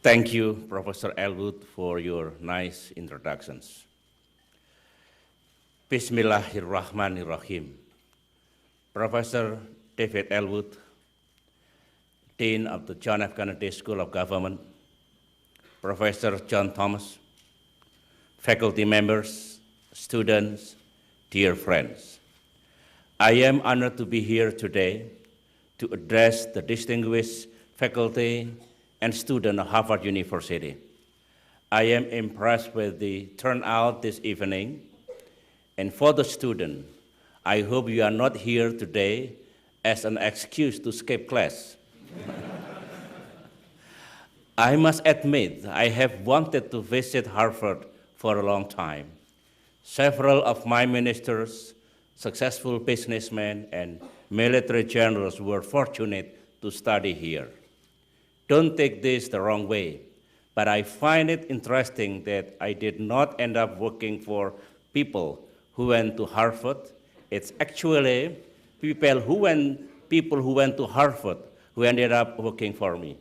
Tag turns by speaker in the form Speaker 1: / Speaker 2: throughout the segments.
Speaker 1: Thank you, Professor Elwood, for your nice introductions. Bismillahirrahmanirrahim. Professor David Elwood, Dean of the John F. Kennedy School of Government, Professor John Thomas, faculty members, students, dear friends. I am honored to be here today to address the distinguished faculty and students of Harvard University. I am impressed with the turnout this evening, and for the student, I hope you are not here today as an excuse to skip class. I must admit, I have wanted to visit Harvard for a long time. Several of my ministers, successful businessmen, and military generals were fortunate to study here. Don't take this the wrong way, but I find it interesting that I did not end up working for people who went to Harvard. It's actually people who went to Harvard who ended up working for me.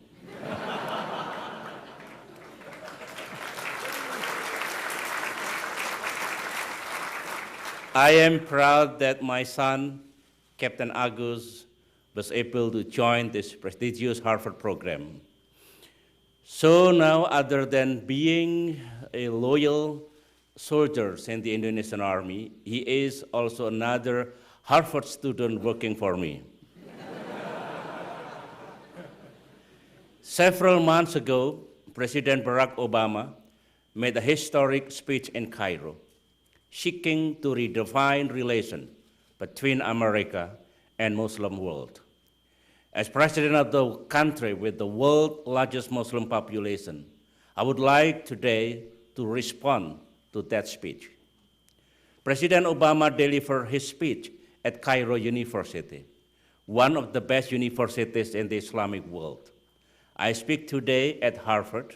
Speaker 1: I am proud that my son, Captain Agus, was able to join this prestigious Harvard program. So now, other than being a loyal soldier in the Indonesian Army, he is also another Harvard student working for me. Several months ago, President Barack Obama made a historic speech in Cairo, seeking to redefine relations between America and Muslim world. As president of the country with the world's largest Muslim population, I would like today to respond to that speech. President Obama delivered his speech at Cairo University, one of the best universities in the Islamic world. I speak today at Harvard,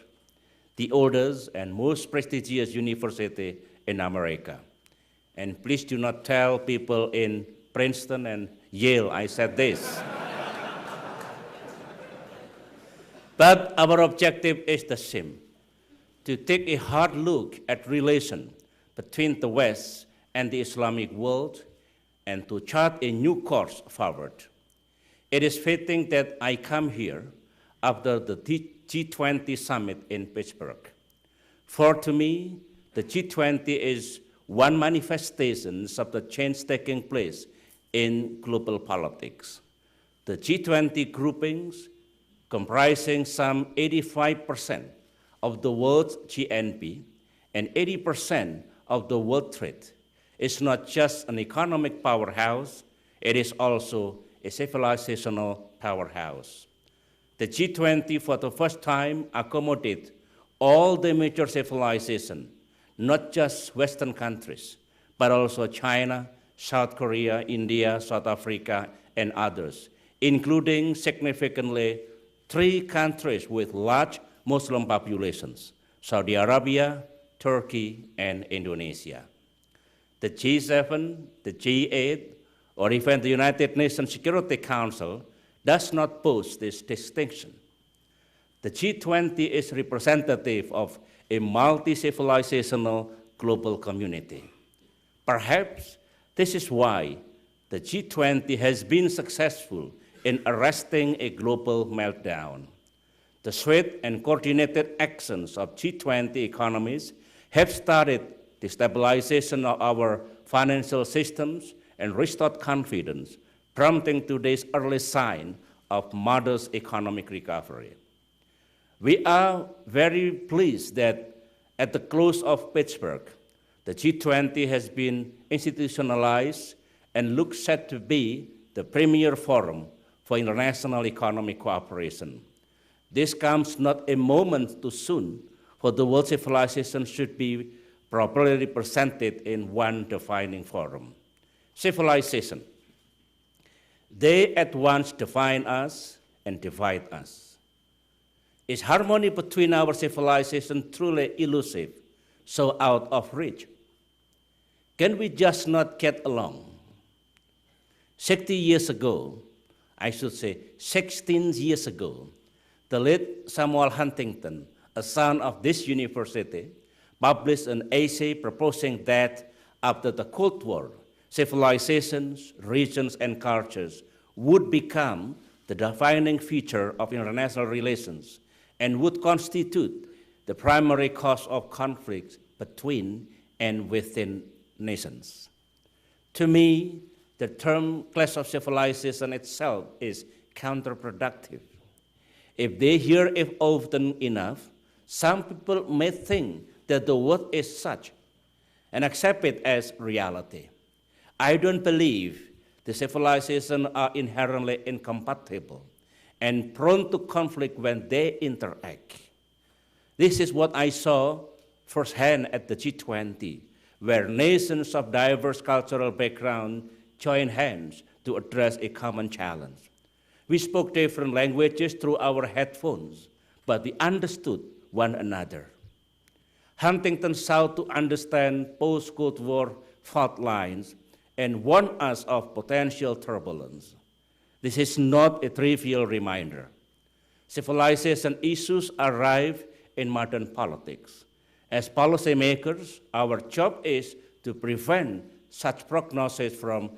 Speaker 1: the oldest and most prestigious university in America. And please do not tell people in Princeton and Yale I said this. But our objective is the same, to take a hard look at relations between the West and the Islamic world and to chart a new course forward. It is fitting that I come here after the G20 summit in Pittsburgh. For to me, the G20 is one manifestation of the change taking place in global politics. The G20 groupings, comprising some 85% of the world's GNP and 80% of the world trade, is not just an economic powerhouse, it is also a civilizational powerhouse. The G20 for the first time accommodated all the major civilizations, not just Western countries, but also China, South Korea, India, South Africa, and others, including significantly 3 countries with large Muslim populations, Saudi Arabia, Turkey, and Indonesia. The G7, the G8, or even the United Nations Security Council does not pose this distinction. The G20 is representative of a multi-civilizational global community. Perhaps this is why the G20 has been successful in arresting a global meltdown. The swift and coordinated actions of G20 economies have started the stabilization of our financial systems and restored confidence, prompting today's early sign of modest economic recovery. We are very pleased that at the close of Pittsburgh, the G20 has been institutionalized and looks set to be the premier forum for international economic cooperation. This comes not a moment too soon, for the world civilization should be properly represented in one defining forum. Civilization. They at once define us and divide us. Is harmony between our civilization truly elusive, so out of reach? Can we just not get along? 60 years ago, I should say 16 years ago, the late Samuel Huntington, a son of this university, published an essay proposing that after the Cold War, civilizations, regions, and cultures would become the defining feature of international relations and would constitute the primary cause of conflicts between and within nations. To me, the term clash of civilization itself is counterproductive. If they hear it often enough, some people may think that the word is such and accept it as reality. I don't believe the civilizations are inherently incompatible and prone to conflict when they interact. This is what I saw firsthand at the G20, where nations of diverse cultural backgrounds joined hands to address a common challenge. We spoke different languages through our headphones, but we understood one another. Huntington sought to understand post-Cold War fault lines and warned us of potential turbulence. This is not a trivial reminder. Civilization issues arrive in modern politics. As policymakers, our job is to prevent such prognosis from